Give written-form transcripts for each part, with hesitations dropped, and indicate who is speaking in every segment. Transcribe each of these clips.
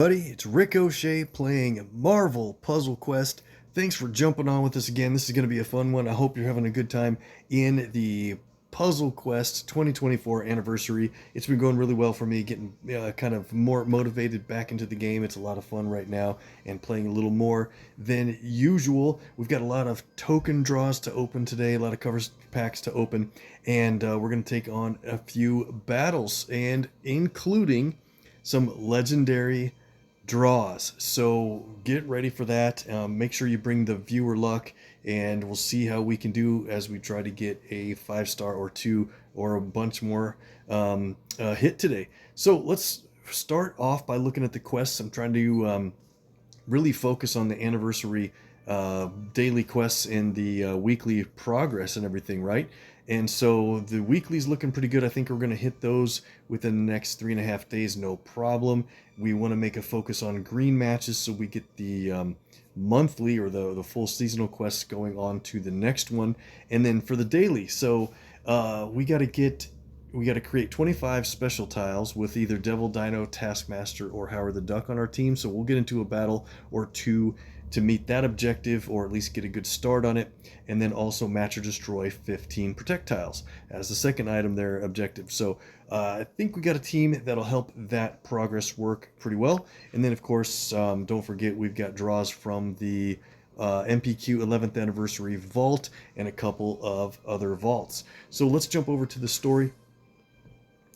Speaker 1: Buddy, it's Rick OShay playing Marvel Puzzle Quest. Thanks for jumping on with us again. This is going to be a fun one. I hope you're having a good time in the Puzzle Quest 2024 anniversary. It's been going really well for me, getting kind of more motivated back into the game. It's a lot of fun right now and playing a little more than usual. We've got a lot of token draws to open today, a lot of covers packs to open, and we're going to take on a few battles, and including some legendary draws. So get ready for that. Make sure you bring the viewer luck, and we'll see how we can do as we try to get a 5-star or two or a bunch more hit today. So let's start off by looking at the quests. I'm trying to really focus on the anniversary daily quests and the weekly progress and everything, right? And so the weekly's looking pretty good. I think we're going to hit those within the next 3.5 days, no problem. We want to make a focus on green matches so we get the monthly or the full seasonal quests going on to the next one. And then for the daily, so we got to create 25 special tiles with either Devil Dino, Taskmaster, or Howard the Duck on our team. So we'll get into a battle or two to meet that objective, or at least get a good start on it. And then also match or destroy 15 protect tiles as the second item there objective. So I think we got a team that'll help that progress work pretty well. And then of course, don't forget we've got draws from the MPQ 11th anniversary vault and a couple of other vaults. So let's jump over to the story.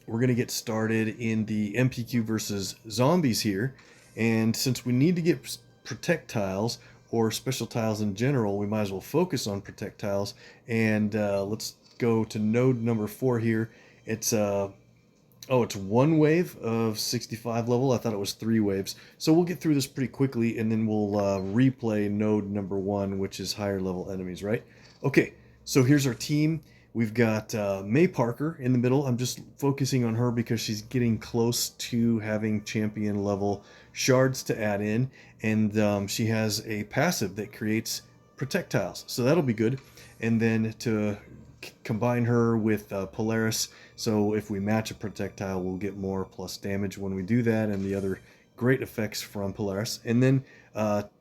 Speaker 1: We're going to get started in the MPQ versus zombies here. And since we need to get protect tiles or special tiles in general, we might as well focus on protect tiles. And let's go to node number 4 here. It's it's one wave of 65 level. I thought it was 3 waves. So we'll get through this pretty quickly, and then we'll replay node number 1, which is higher level enemies, right? Okay, so here's our team. We've got May Parker in the middle. I'm just focusing on her because she's getting close to having champion level shards to add in. And she has a passive that creates projectiles. So that'll be good. And then to combine her with Polaris. So if we match a projectile, we'll get more plus damage when we do that, and the other great effects from Polaris. And then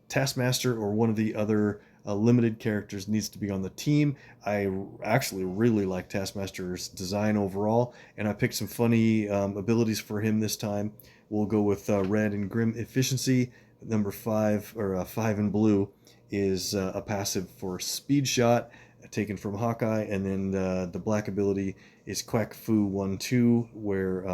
Speaker 1: Taskmaster or one of the other limited characters needs to be on the team. I actually really like Taskmaster's design overall, and I picked some funny abilities for him this time. We'll go with red and Grim Efficiency. Number 5, or 5 in blue, is a passive for Speed Shot, taken from Hawkeye, and then the black ability is Quack Fu 1-2, where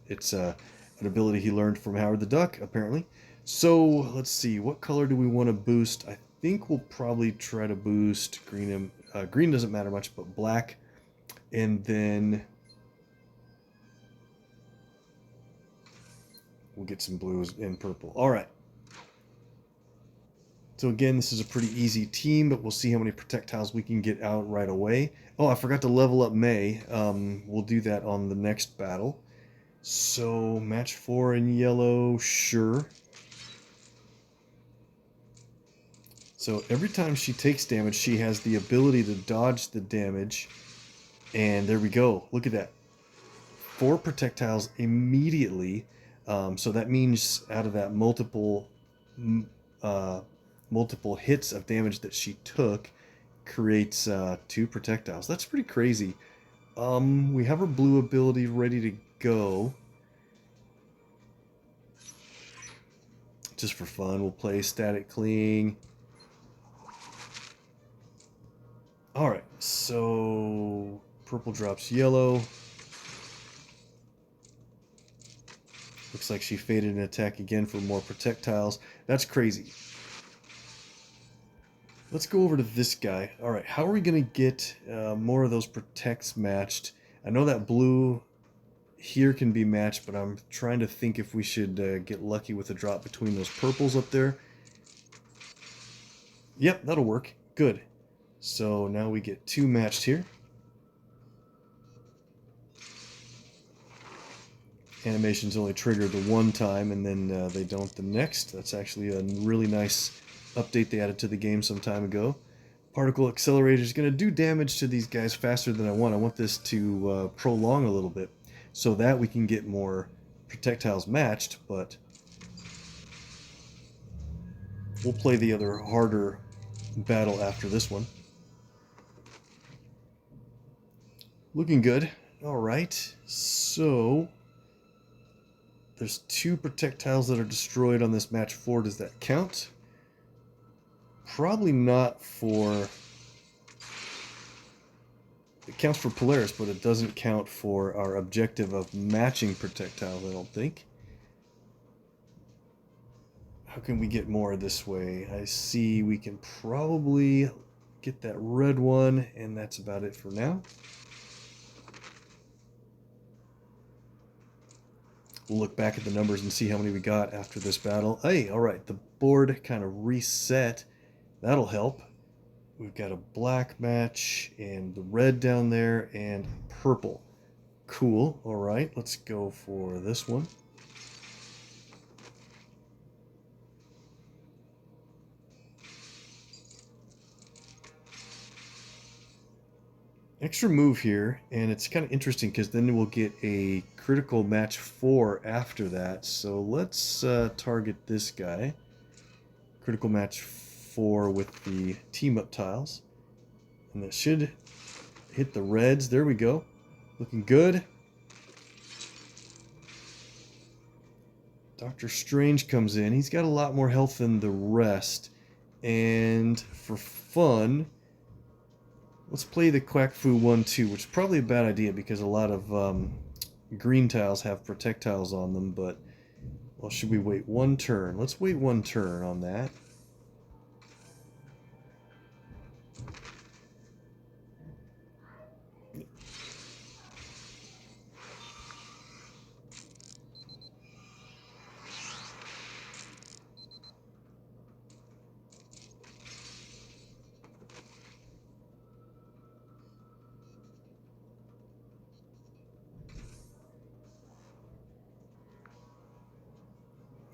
Speaker 1: it's an ability he learned from Howard the Duck, apparently. So let's see, what color do we want to boost? I think we'll probably try to boost green. Green doesn't matter much, but black, and then we'll get some blues and purple. All right. So again, this is a pretty easy team, but we'll see how many projectiles we can get out right away. Oh, I forgot to level up May. We'll do that on the next battle. So match 4 in yellow, sure. So every time she takes damage, she has the ability to dodge the damage. And there we go. Look at that. 4 projectiles immediately. So that means out of that multiple hits of damage that she took creates 2 projectiles. That's pretty crazy. We have her blue ability ready to go. Just for fun, we'll play Static Cling. Alright, so purple drops yellow. Looks like she faded an attack again for more projectiles. That's crazy. Let's go over to this guy. All right, how are we going to get more of those protects matched? I know that blue here can be matched, but I'm trying to think if we should get lucky with a drop between those purples up there. Yep, that'll work. Good. So now we get 2 matched here. Animations only trigger the one time, and then they don't the next. That's actually a really nice update they added to the game some time ago. Particle Accelerator is going to do damage to these guys faster than I want. I want this to prolong a little bit so that we can get more projectiles matched, but We'll play the other harder battle after this one. Looking good. Alright, so there's 2 projectiles that are destroyed on this match 4. Does that count? Probably not for... It counts for Polaris, but it doesn't count for our objective of matching projectiles, I don't think. How can we get more this way? I see we can probably get that red one, and that's about it for now. We'll look back at the numbers and see how many we got after this battle. Hey, alright, the board kind of reset. That'll help. We've got a black match, and the red down there, and purple. Cool, alright, let's go for this one. Extra move here, and it's kind of interesting because then we'll get a critical match 4 after that. So let's target this guy. Critical match 4 with the team up tiles. And that should hit the reds. There we go. Looking good. Doctor Strange comes in. He's got a lot more health than the rest. And for fun... let's play the Quack Fu 1-2, which is probably a bad idea because a lot of green tiles have projectiles on them, but, well, should we wait 1 turn? Let's wait 1 turn on that.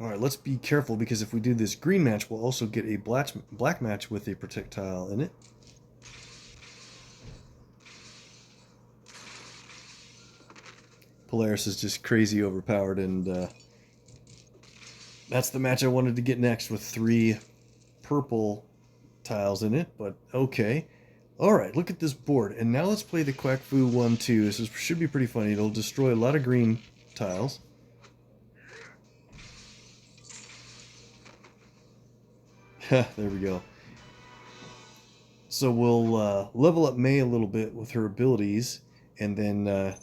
Speaker 1: Alright, let's be careful because if we do this green match, we'll also get a black match with a projectile in it. Polaris is just crazy overpowered, and that's the match I wanted to get next with 3 purple tiles in it, but okay. Alright, look at this board, and now let's play the Quack Fu 1-2. This should be pretty funny. It'll destroy a lot of green tiles. There we go. So we'll level up May a little bit with her abilities, and then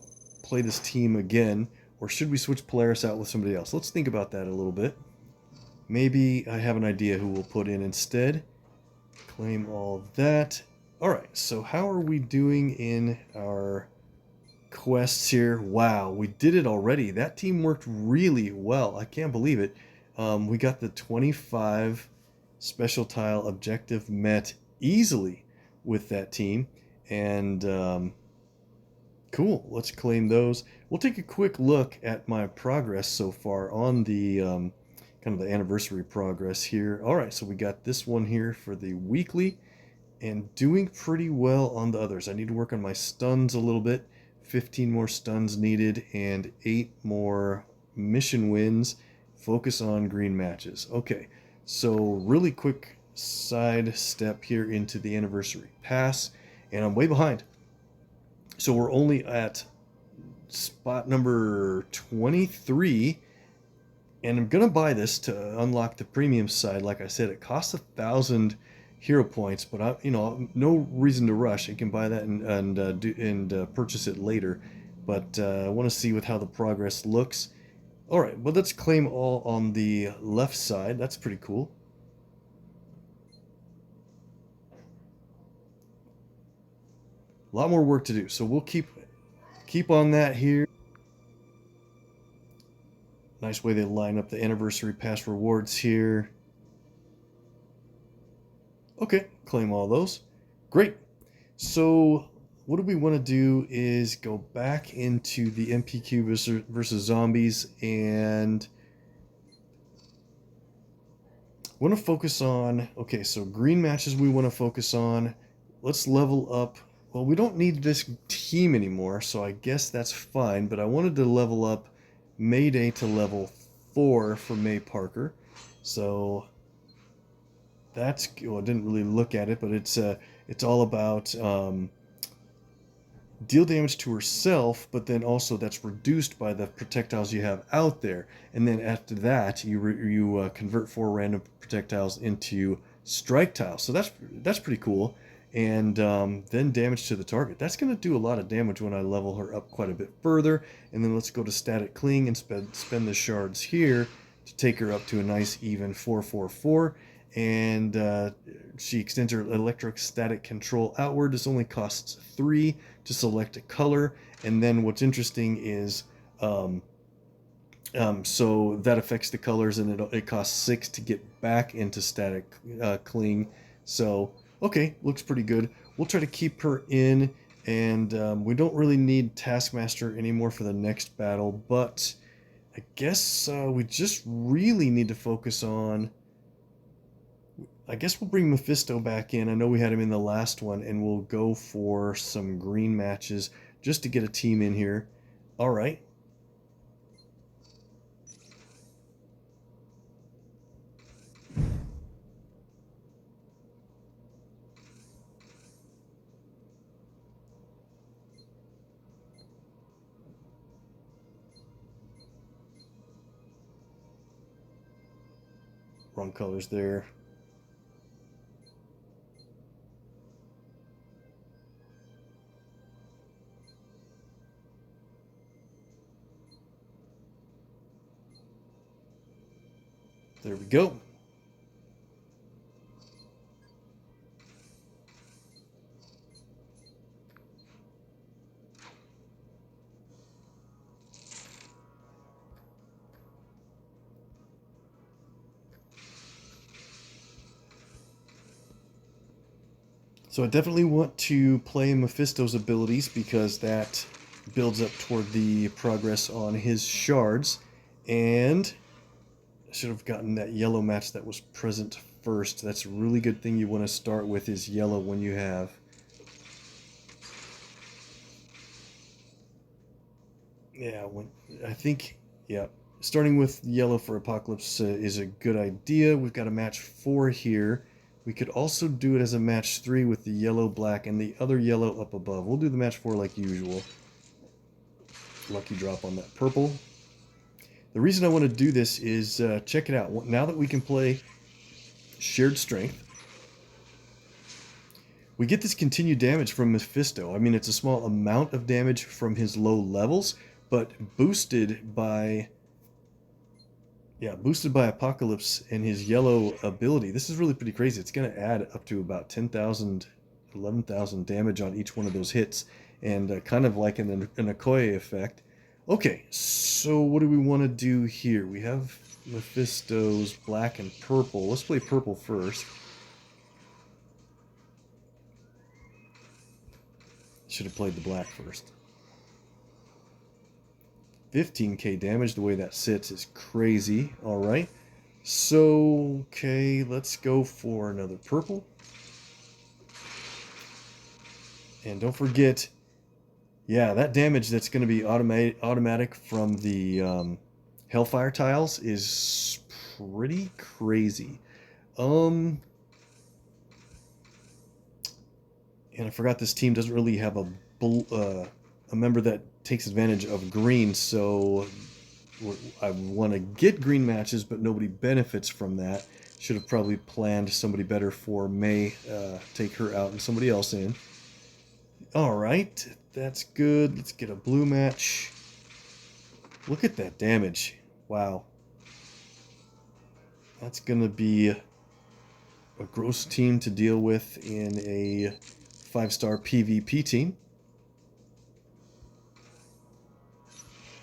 Speaker 1: play this team again. Or should we switch Polaris out with somebody else? Let's think about that a little bit. Maybe I have an idea who we'll put in instead. Claim all of that. Alright, so how are we doing in our quests here? Wow, we did it already. That team worked really well. I can't believe it. We got the 25 special tile objective met easily with that team, and cool, let's claim those. We'll take a quick look at my progress so far on the kind of the anniversary progress here. Alright, so we got this one here for the weekly, and doing pretty well on the others. I need to work on my stuns a little bit. 15 more stuns needed, and 8 more mission wins. Focus on green matches. Okay, so really quick side step here into the anniversary pass, and I'm way behind. So we're only at spot number 23, and I'm gonna buy this to unlock the premium side. Like I said, it costs 1,000 hero points, but no reason to rush. I can buy that and purchase it later. But I want to see with how the progress looks. All right, well, let's claim all on the left side. That's pretty cool. A lot more work to do, so we'll keep on that here. Nice way they line up the anniversary pass rewards here. Okay, claim all those. Great. So what do we want to do is go back into the MPQ versus zombies, and want to focus on, okay, so green matches we want to focus on. Let's level up. Well, we don't need this team anymore, so I guess that's fine, but I wanted to level up Mayday to level 4 for May Parker. So that's, well, I didn't really look at it, but it's all about deal damage to herself, but then also that's reduced by the projectiles you have out there. And then after that, you convert 4 random projectiles into strike tiles. So that's pretty cool. And then damage to the target. That's going to do a lot of damage when I level her up quite a bit further. And then let's go to static cling and spend the shards here to take her up to a nice even 444. And she extends her electrostatic control outward. This only costs 3 to select a color. And then what's interesting is so that affects the colors, and it costs 6 to get back into static cling. So okay, looks pretty good. We'll try to keep her in, and we don't really need Taskmaster anymore for the next battle, but I guess we just really need to focus on, I guess we'll bring Mephisto back in. I know we had him in the last one, and we'll go for some green matches just to get a team in here. All right. Wrong colors there. There we go. So I definitely want to play Mephisto's abilities because that builds up toward the progress on his shards. And I should have gotten that yellow match that was present first. That's a really good thing you want to start with, is yellow when you have. Yeah, I think, yeah, starting with yellow for Apocalypse is a good idea. We've got a match 4 here. We could also do it as a match 3 with the yellow, black, and the other yellow up above. We'll do the match 4 like usual. Lucky drop on that purple. The reason I want to do this is, check it out. Now that we can play Shared Strength, we get this continued damage from Mephisto. I mean, it's a small amount of damage from his low levels, but boosted by, yeah, boosted by Apocalypse and his yellow ability. This is really pretty crazy. It's going to add up to about 10,000, 11,000 damage on each one of those hits, and kind of like an Okoye effect. Okay, so what do we want to do here? We have Mephisto's black and purple. Let's play purple first. Should have played the black first. 15k damage, the way that sits is crazy. All right. So, okay, let's go for another purple. And don't forget, yeah, that damage that's going to be automatic from the Hellfire tiles is pretty crazy. And I forgot this team doesn't really have a member that takes advantage of green, so I want to get green matches, but nobody benefits from that. Should have probably planned somebody better for May, take her out and somebody else in. All right, that's good. Let's get a blue match. Look at that damage. Wow. That's going to be a gross team to deal with in a 5-star PvP team.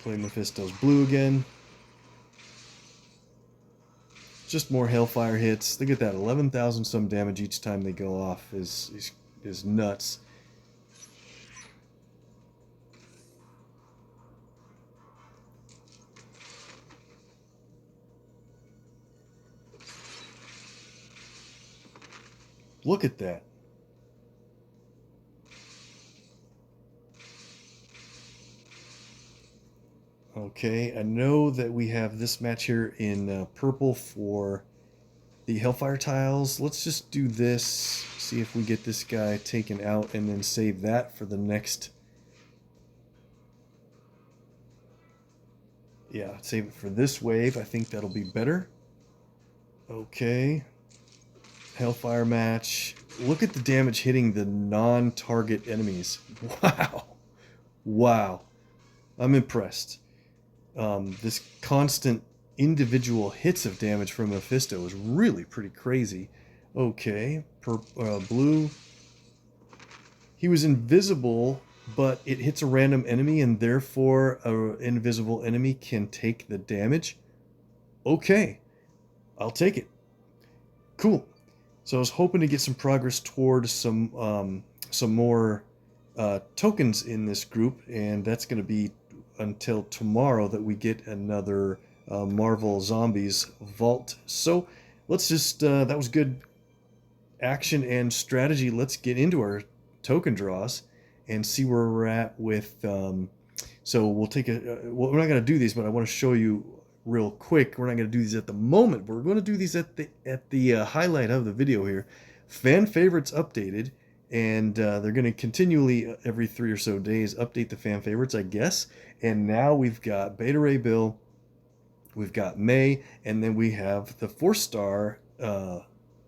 Speaker 1: Play Mephisto's blue again. Just more Hellfire hits. Look at that, 11,000 some damage each time they go off is nuts. Look at that. Okay, I know that we have this match here in purple for the Hellfire tiles. Let's just do this, see if we get this guy taken out, and then save that for the next. Yeah, save it for this wave. I think that'll be better. Okay. Hellfire match. Look at the damage hitting the non-target enemies. Wow. Wow. I'm impressed. This constant individual hits of damage from Mephisto is really pretty crazy. Okay. Blue. He was invisible, but it hits a random enemy, and therefore an invisible enemy can take the damage. Okay. I'll take it. Cool. So I was hoping to get some progress towards some more tokens in this group, and that's going to be until tomorrow that we get another Marvel Zombies vault. So let's just that was good action and strategy. Let's get into our token draws and see where we're at with. So we'll take a. Well, we're not going to do these, but I want to show you real quick. We're not going to do these at the moment, but we're going to do these at the highlight of the video here. Fan favorites updated, and they're going to continually every 3 or so days update the fan favorites, I guess. And now we've got Beta Ray Bill, we've got May, and then we have the 4-star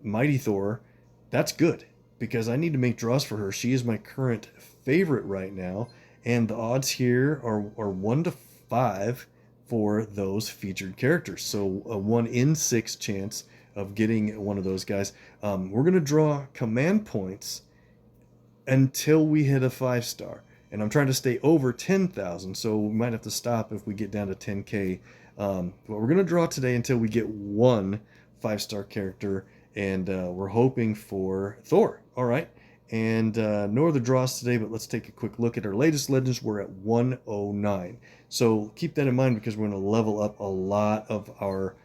Speaker 1: Mighty Thor. That's good because I need to make draws for her. She is my current favorite right now, and the odds here are 1 to 5 for those featured characters. So a 1 in 6 chance of getting one of those guys. We're going to draw command points until we hit a 5-star. And I'm trying to stay over 10,000, so we might have to stop if we get down to 10K. But we're going to draw today until we get 1 5-star character, and we're hoping for Thor. All right. And no other draws today, but let's take a quick look at our latest legends. We're at 109. So keep that in mind because we're going to level up a lot of our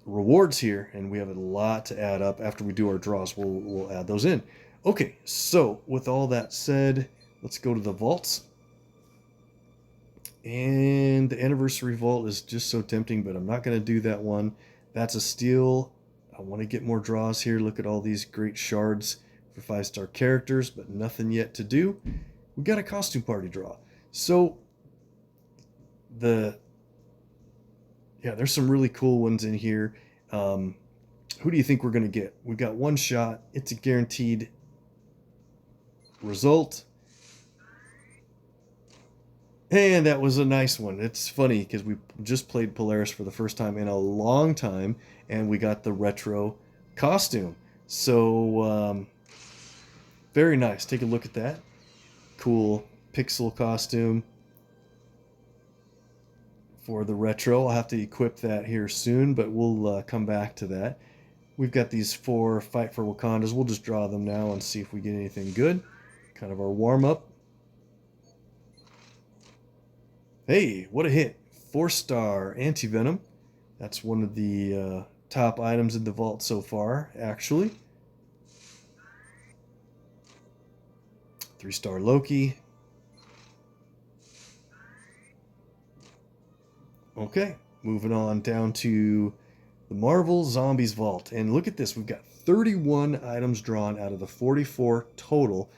Speaker 1: rewards here, and we have a lot to add up. After we do our draws, we'll add those in. Okay, so with all that said, let's go to the vaults. And the anniversary vault is just so tempting, but I'm not going to do that one. That's a steal. I want to get more draws here. Look at all these great shards for 5-star characters, but nothing yet to do. We got a costume party draw. So there's some really cool ones in here. Who do you think we're going to get? We've got one shot. It's a guaranteed result. And that was a nice one. It's funny because we just played Polaris for the first time in a long time, and we got the retro costume. So very nice. Take a look at that. Cool pixel costume for the retro. I'll have to equip that here soon, but we'll come back to that. We've got these 4 Fight for Wakandas. We'll just draw them now and see if we get anything good. Kind of our warm-up. Hey, what a hit. 4-star Anti-Venom. That's one of the top items in the vault so far, actually. 3-star Loki. Okay, moving on down to the Marvel Zombies Vault. And look at this. We've got 31 items drawn out of the 44 total.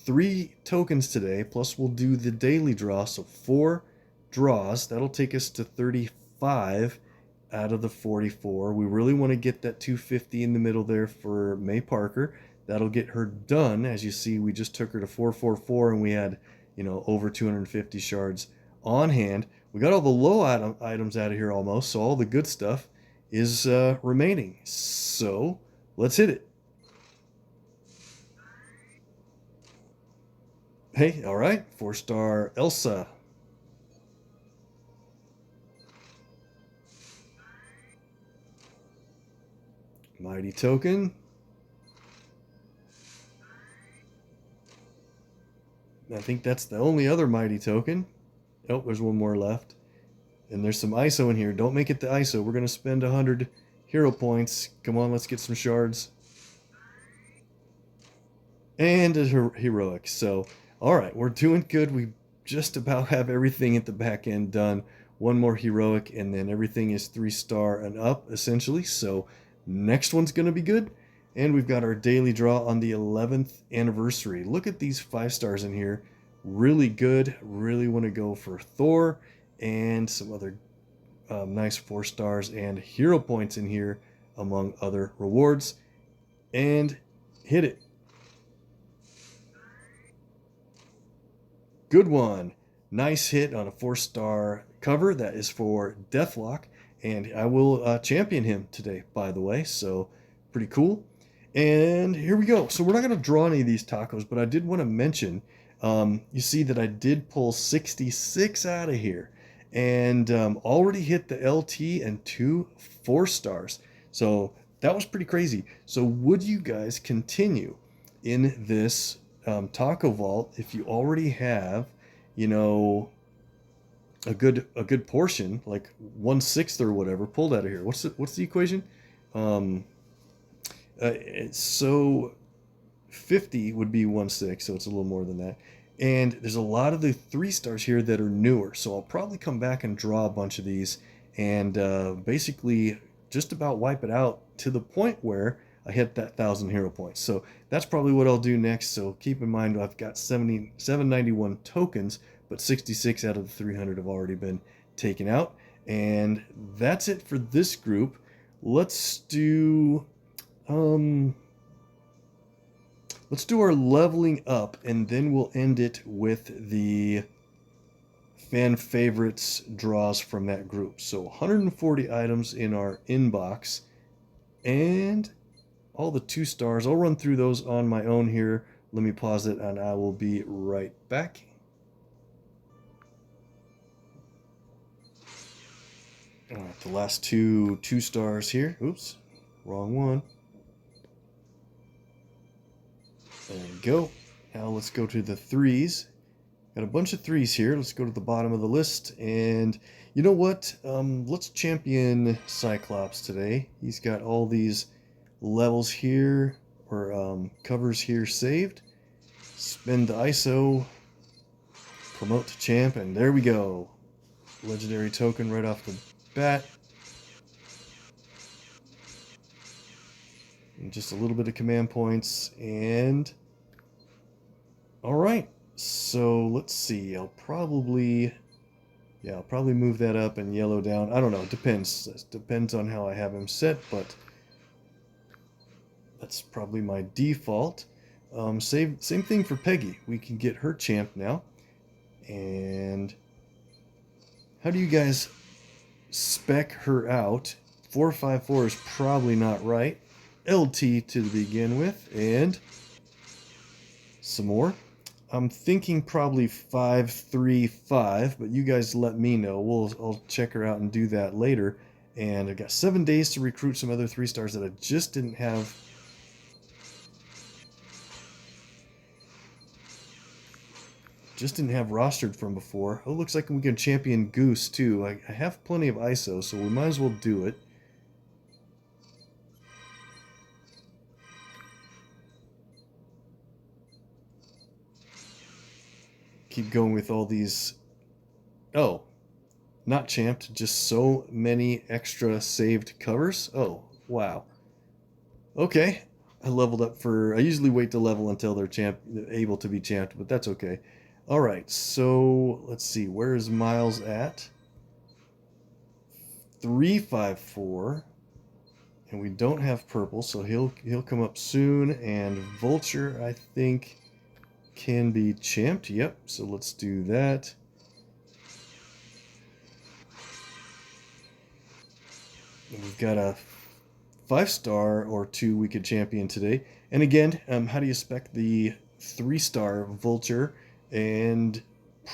Speaker 1: 3 tokens today, plus we'll do the daily draw, so 4 draws. That'll take us to 35 out of the 44. We really want to get that 250 in the middle there for May Parker. That'll get her done. As you see, we just took her to 444, and we had, over 250 shards on hand. We got all the low items out of here almost, so all the good stuff is remaining. So let's hit it. Hey, all right, 4-star Elsa. Mighty token. I think that's the only other mighty token. Oh, there's one more left. And there's some ISO in here. Don't make it the ISO. We're going to spend 100 hero points. Come on, let's get some shards. And a heroic. So, all right, we're doing good. We just about have everything at the back end done. one more heroic, and then everything is 3-star and up, essentially. So next one's going to be good. And we've got our daily draw on the 11th anniversary. Look at these 5 stars in here. Really good. Really want to go for Thor and some other nice 4 stars and hero points in here, among other rewards. And hit it. Good one. Nice hit on a 4-star cover. That is for Deathlock. And I will champion him today, by the way. So pretty cool. And here we go. So we're not going to draw any of these tacos, but I did want to mention, you see that I did pull 66 out of here. And already hit the LT and 2 4 stars. So that was pretty crazy. So would you guys continue in this taco vault if you already have, you know, a good portion, like 1/6 or whatever, pulled out of here? What's the equation? So 50 would be 1/6, so it's a little more than that. And there's a lot of the 3 stars here that are newer, so I'll probably come back and draw a bunch of these and basically just about wipe it out to the point where I hit that 1,000 hero points. So that's probably what I'll do next. So keep in mind I've got 791 tokens, but 66 out of the 300 have already been taken out. And that's it for this group. Let's do our leveling up, and then we'll end it with the fan favorites draws from that group. So 140 items in our inbox, and all the 2 stars. I'll run through those on my own here. Let me pause it, and I will be right back. All right, the last 2 stars here. Oops, wrong one. There we go. Now let's go to the 3s. Got a bunch of 3s here. Let's go to the bottom of the list. And you know what? Let's champion Cyclops today. He's got all these levels here, or covers here saved. Spend the ISO. Promote to champ, and there we go. Legendary token right off the bat. And just a little bit of command points, and all right, so let's see. I'll probably move that up and yellow down. I don't know, it depends. It depends on how I have him set, but that's probably my default. Same thing for Peggy. We can get her champ now. And how do you guys spec her out? 454 is probably not right. LT to begin with, and some more. I'm thinking probably 535, but you guys let me know. I'll check her out and do that later. And I've got 7 days to recruit some other 3 stars that I just didn't have. Rostered from before. Oh, looks like we can champion Goose too. I have plenty of ISO, so we might as well do it. Keep going with all these. Oh, not champed, just so many extra saved covers. Oh, wow. Okay, I leveled up for. I usually wait to level until they're able to be champed, but that's okay. All right, so let's see. Where is Miles at? 354, and we don't have purple, so he'll come up soon. And Vulture, I think, can be champed. Yep, so let's do that. And we've got a 5-star or 2 we could champion today. And again, how do you spec the 3-star Vulture? And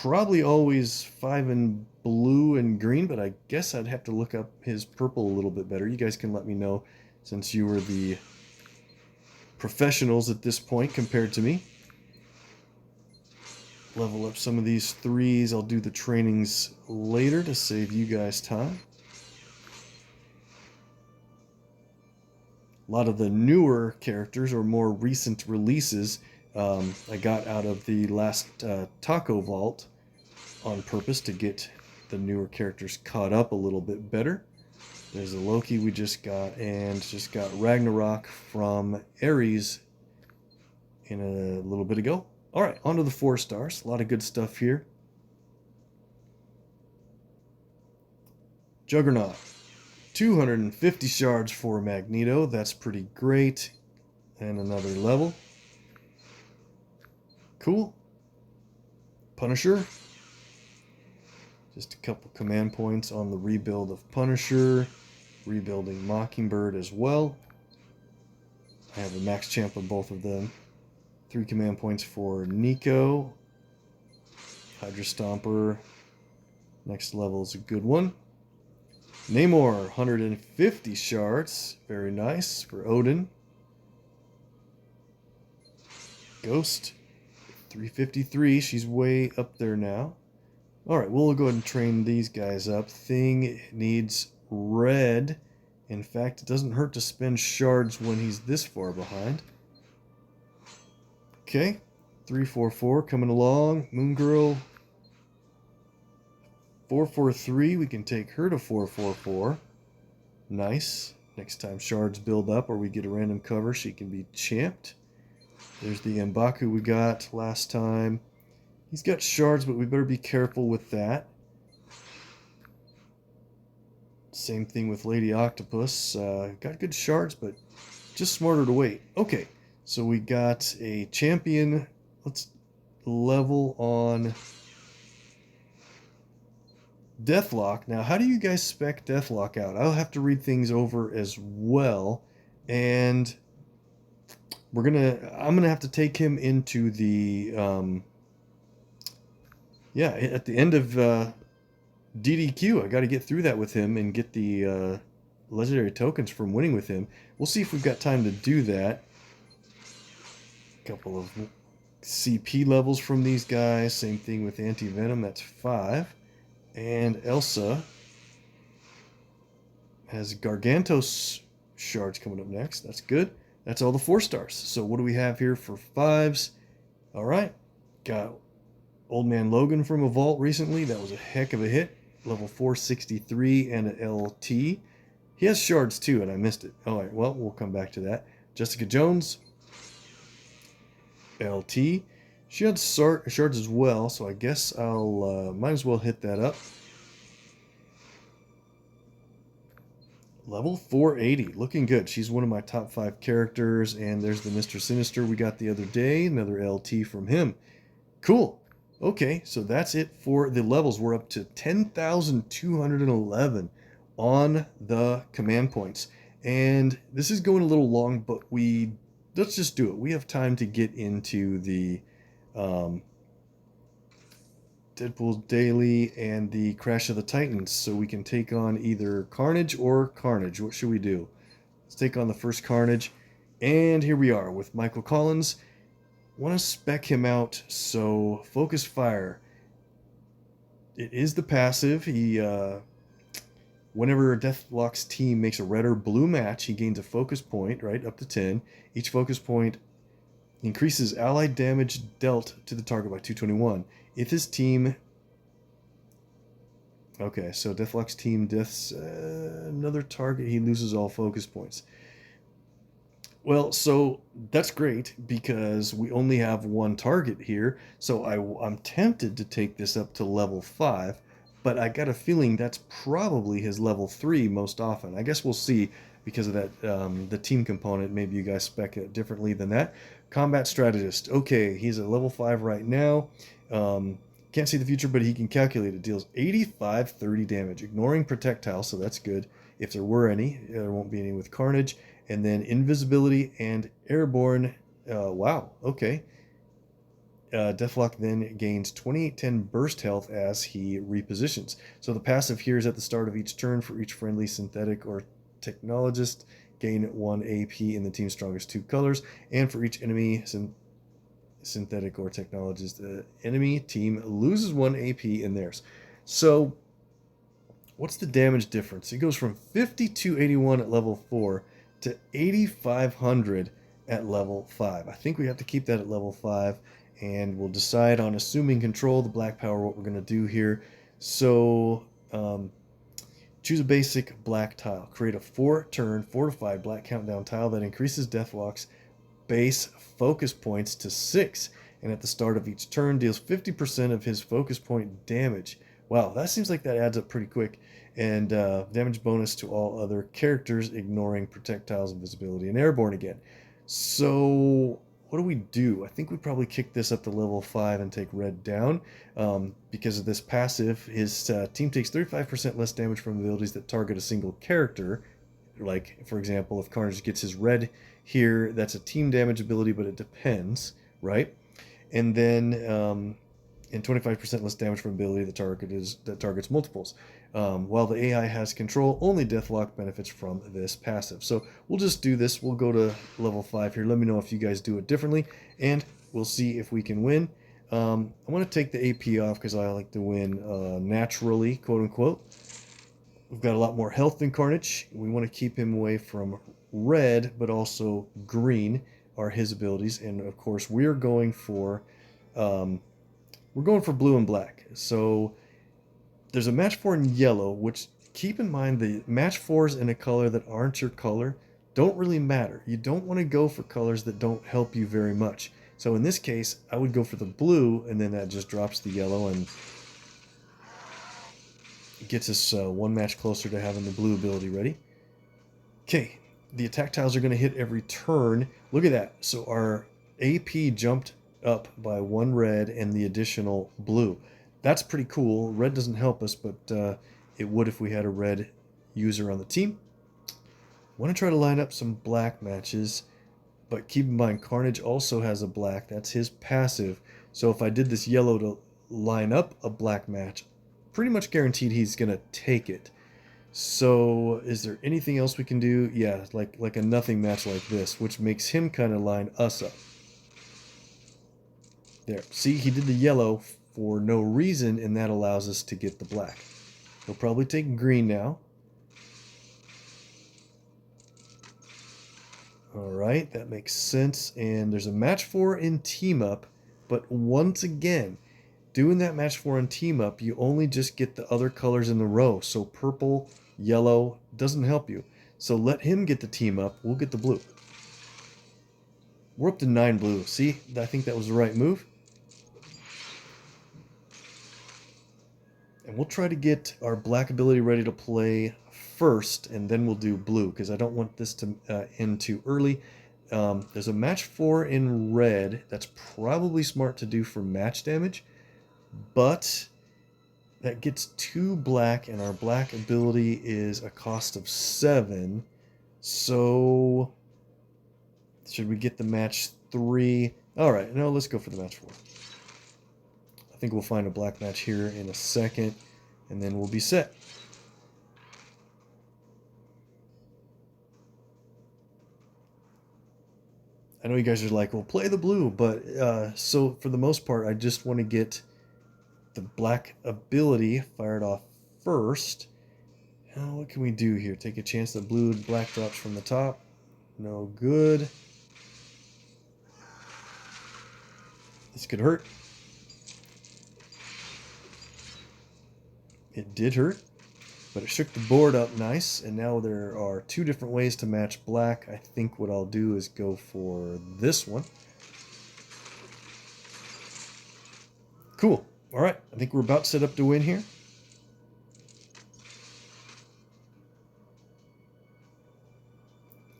Speaker 1: probably always 5 in blue and green, but I guess I'd have to look up his purple a little bit better. You guys can let me know, since you were the professionals at this point compared to me. Level up some of these 3s. I'll do the trainings later to save you guys time. A lot of the newer characters or more recent releases I got out of the last Taco Vault on purpose to get the newer characters caught up a little bit better. There's a Loki we just got, and just got Ragnarok from Ares in a little bit ago. All right, on to the 4 stars. A lot of good stuff here. Juggernaut. 250 shards for Magneto. That's pretty great. And another level. Cool. Punisher. Just a couple command points on the rebuild of Punisher. Rebuilding Mockingbird as well. I have a max champ of both of them. 3 command points for Nico. Hydra Stomper. Next level is a good one. Namor, 150 shards. Very nice for Odin. Ghost, 353. She's way up there now. Alright, we'll go ahead and train these guys up. Thing needs red. In fact, it doesn't hurt to spend shards when he's this far behind. Okay, 344 coming along. Moon Girl, 443. We can take her to 444. Nice. Next time shards build up or we get a random cover, she can be champed. There's the M'Baku we got last time. He's got shards, but we better be careful with that. Same thing with Lady Octopus. Got good shards, but just smarter to wait. Okay, so we got a champion. Let's level on Deathlock. Now, how do you guys spec Deathlock out? I'll have to read things over as well, and I'm gonna have to take him into the at the end of DDQ. I got to get through that with him and get the legendary tokens from winning with him. We'll see if we've got time to do that. A couple of CP levels from these guys. Same thing with Anti-Venom. That's 5. And Elsa has Gargantos shards coming up next. That's good. That's all the 4 stars. So what do we have here for 5s? All right. Got Old Man Logan from a vault recently. That was a heck of a hit. Level 463 and an LT. He has shards too, and I missed it. All right, well, we'll come back to that. Jessica Jones, LT. She had shards as well, so I guess I'll might as well hit that up. Level 480, looking good. She's one of my top 5 characters, and there's the Mr. Sinister we got the other day, another LT from him. Cool. Okay, so that's it for the levels. We're up to 10,211 on the command points. And this is going a little long, but let's just do it. We have time to get into the Deadpool Daily and the Crash of the Titans, so we can take on either Carnage or Carnage. What should we do? Let's take on the first Carnage. And here we are with Michael Collins. Want to spec him out, so Focus Fire. It is the passive. He, whenever Deathlock's team makes a red or blue match, he gains a focus point, right, up to 10. Each focus point increases allied damage dealt to the target by 221. If his team... Okay, so Deathlock's team deaths another target, he loses all focus points. Well, so that's great because we only have one target here. So I'm tempted to take this up to level 5, but I got a feeling that's probably his level 3 most often. I guess we'll see because of that the team component. Maybe you guys spec it differently than that. Combat Strategist. Okay, he's at level 5 right now. Can't see the future, but he can calculate it. Deals 85-30 damage, ignoring projectile, so that's good. If there were any, there won't be any with Carnage. And then Invisibility and Airborne. Wow, okay. Deathlock then gains 2810 burst health as he repositions. So the passive here is at the start of each turn for each friendly synthetic or technologist. Gain 1 AP in the team's strongest 2 colors. And for each enemy synthetic or technologist, the enemy team loses 1 AP in theirs. So what's the damage difference? It goes from 5281 at level 4 to 8,500 at level 5. I think we have to keep that at level 5, and we'll decide on assuming control, the black power, what we're going to do here. So choose a basic black tile. Create a 4-turn fortified black countdown tile that increases Deathlock's base focus points to 6, and at the start of each turn deals 50% of his focus point damage. Wow, that seems like that adds up pretty quick. And damage bonus to all other characters, ignoring projectiles, invisibility, and airborne again. So what do? I think we probably kick this up to level 5 and take red down. Because of this passive, his team takes 35% less damage from abilities that target a single character. Like, for example, if Carnage gets his red here, that's a team damage ability, but it depends, right? And then and 25% less damage from ability that targets multiples. While the AI has control, only Deathlock benefits from this passive. So we'll just do this. We'll go to level 5 here. Let me know if you guys do it differently, and we'll see if we can win. I want to take the AP off because I like to win naturally, quote unquote. We've got a lot more health than Carnage. We want to keep him away from red, but also green are his abilities. And of course, we're going for blue and black. So there's a match 4 in yellow, which, keep in mind, the match 4s in a color that aren't your color don't really matter. You don't want to go for colors that don't help you very much. So in this case, I would go for the blue, and then that just drops the yellow and gets us one match closer to having the blue ability ready. Okay, the attack tiles are going to hit every turn. Look at that. So our AP jumped up by 1 red and the additional blue. That's pretty cool. Red doesn't help us, but it would if we had a red user on the team. I want to try to line up some black matches, but keep in mind Carnage also has a black. That's his passive. So if I did this yellow to line up a black match, pretty much guaranteed he's going to take it. So is there anything else we can do? Yeah, like a nothing match like this, which makes him kind of line us up. There. See, he did the yellow for no reason, and that allows us to get the black. He'll probably take green now. All right, that makes sense. And there's a match 4 in team up, but once again, doing that match 4 in team up, you only just get the other colors in the row. So purple, yellow doesn't help you. So let him get the team up. We'll get the blue. We're up to 9 blue. See, I think that was the right move. And we'll try to get our black ability ready to play first, and then we'll do blue, because I don't want this to end too early. There's a match 4 in red. That's probably smart to do for match damage, but that gets 2 black, and our black ability is a cost of 7. So should we get the match 3? All right, no, let's go for the match 4. I think we'll find a black match here in a second, and then we'll be set. I know you guys are like, well, play the blue, but so for the most part, I just want to get the black ability fired off first. Now, what can we do here? Take a chance that blue and black drops from the top. No good. This could hurt. It did hurt, but it shook the board up nice, and now there are 2 different ways to match black. I think what I'll do is go for this one. Cool. All right, I think we're about set up to win here.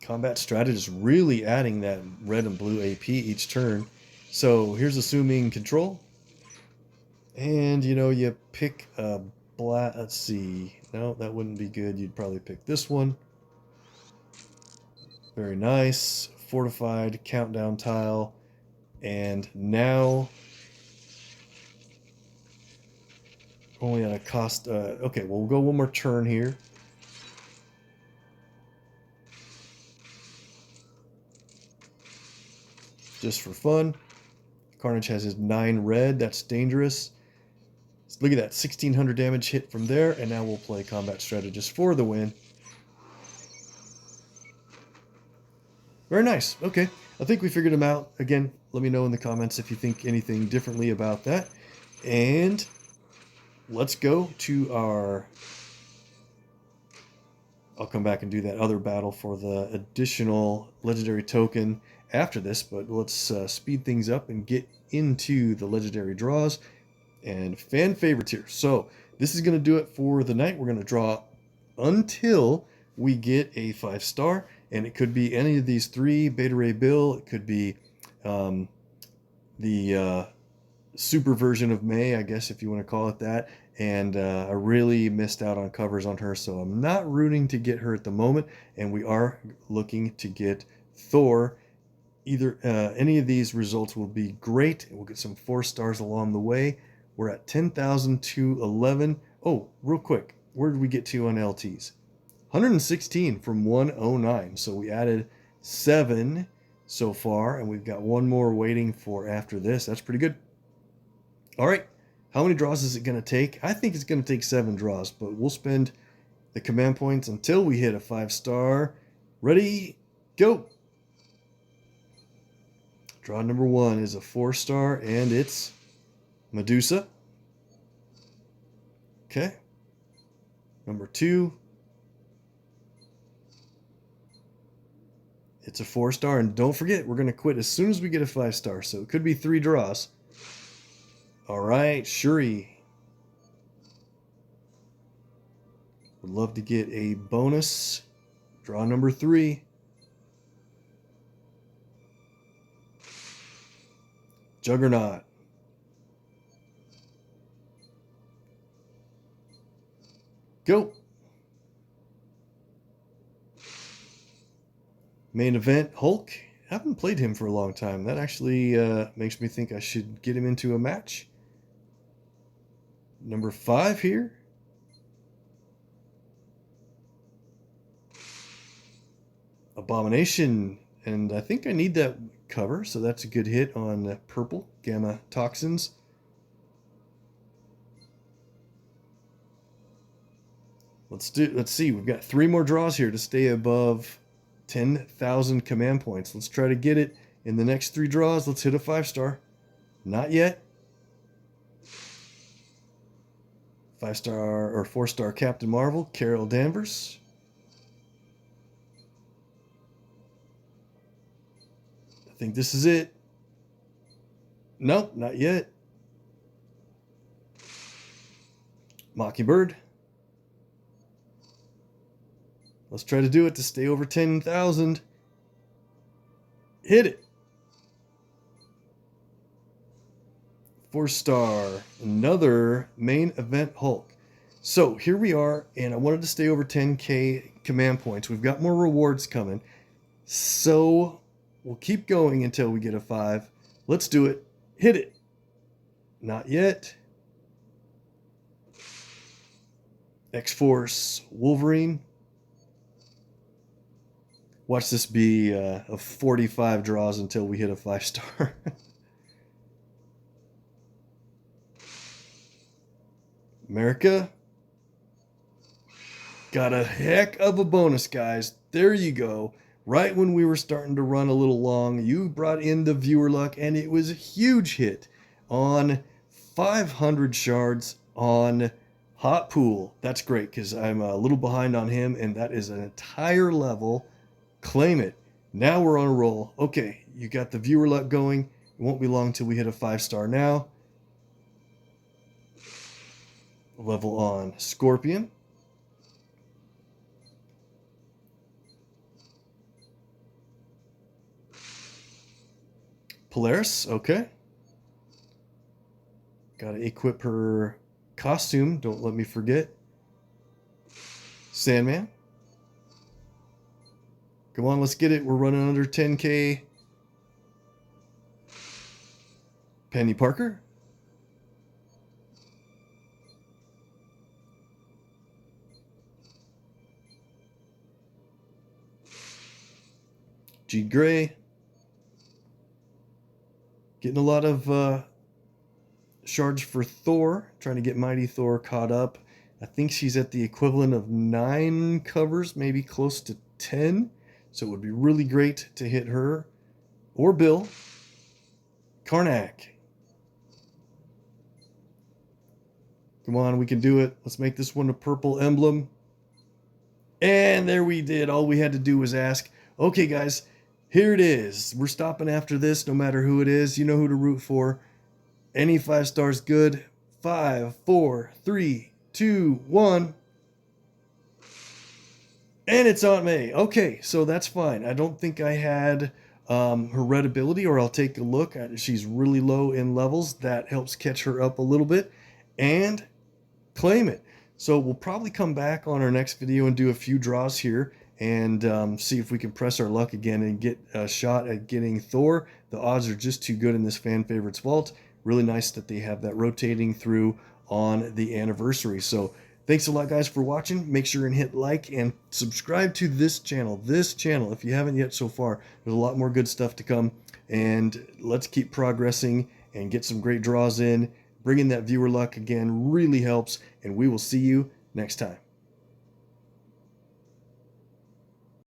Speaker 1: Combat strategist really adding that red and blue AP each turn. So here's assuming control. And, you pick a black. Let's see. No, that wouldn't be good. You'd probably pick this one. Very nice. Fortified countdown tile. And now only at a cost. Okay, well, we'll go one more turn here. Just for fun. Carnage has his 9 red. That's dangerous. Look at that, 1600 damage hit from there, and now we'll play Combat Strategist for the win. Very nice. Okay, I think we figured him out. Again, let me know in the comments if you think anything differently about that. And let's go to our... I'll come back and do that other battle for the additional legendary token after this, but let's speed things up and get into the legendary draws and fan favorites here. So this is going to do it for the night. We're going to draw until we get a 5-star, and it could be any of these three: Beta Ray Bill, it could be the super version of May, I guess, if you want to call it that. And I really missed out on covers on her, so I'm not rooting to get her at the moment. And we are looking to get Thor. Either any of these results will be great, and we'll get some 4-stars along the way. We're at 10,211. Oh, real quick, where did we get to on LTs? 116 from 109. So we added 7 so far, and we've got one more waiting for after this. That's pretty good. All right, how many draws is it going to take? I think it's going to take 7 draws, but we'll spend the command points until we hit a 5-star. Ready, go. Draw number 1 is a 4-star, and it's Medusa. Okay. Number 2. It's a 4-star, and don't forget, we're going to quit as soon as we get a 5-star, so it could be 3 draws. All right, Shuri. Would love to get a bonus. Draw number 3. Juggernaut. Go. Main event, Hulk. Haven't played him for a long time. That actually makes me think I should get him into a match. Number 5 here. Abomination. And I think I need that cover, so that's a good hit on purple gamma toxins. Let's see. We've got 3 more draws here to stay above 10,000 command points. Let's try to get it in the next 3 draws. Let's hit a 5-star. Not yet. 5-star or 4-star Captain Marvel, Carol Danvers. I think this is it. Nope, not yet. Mockingbird. Let's try to do it to stay over 10,000. Hit it. 4-star, another main event Hulk. So here we are, and I wanted to stay over 10k command points. We've got more rewards coming, so we'll keep going until we get a 5. Let's do it. Hit it. Not yet. X-Force Wolverine. Watch this be a 45 draws until we hit a 5-star. America. Got a heck of a bonus, guys. There you go. Right when we were starting to run a little long, you brought in the viewer luck, and it was a huge hit on 500 shards on Hot Pool. That's great, because I'm a little behind on him, and that is an entire level. Claim it. Now we're on a roll. Okay, you got the viewer luck going. It won't be long till we hit a 5-star now. Level on Scorpion. Polaris, okay. Gotta equip her costume, don't let me forget. Sandman. Come on, let's get it. We're running under 10k. Penny Parker. G. Gray. Getting a lot of shards for Thor. Trying to get Mighty Thor caught up. I think she's at the equivalent of 9 covers, maybe close to 10. So it would be really great to hit her. Or Bill. Karnak. Come on, we can do it. Let's make this one a purple emblem. And there we did. All we had to do was ask. Okay, guys, here it is. We're stopping after this, no matter who it is. You know who to root for. Any 5 stars good. 5, 4, 3, 2, 1. And it's Aunt May. Okay, so that's fine. I don't think I had her red ability, or I'll take a look. She's really low in levels. That helps catch her up a little bit. And claim it. So we'll probably come back on our next video and do a few draws here and see if we can press our luck again and get a shot at getting Thor. The odds are just too good in this fan favorites vault. Really nice that they have that rotating through on the anniversary. So thanks a lot, guys, for watching. Make sure and hit like and subscribe to this channel. If you haven't yet so far. There's a lot more good stuff to come, and let's keep progressing and get some great draws in. Bringing that viewer luck again really helps, and we will see you next time.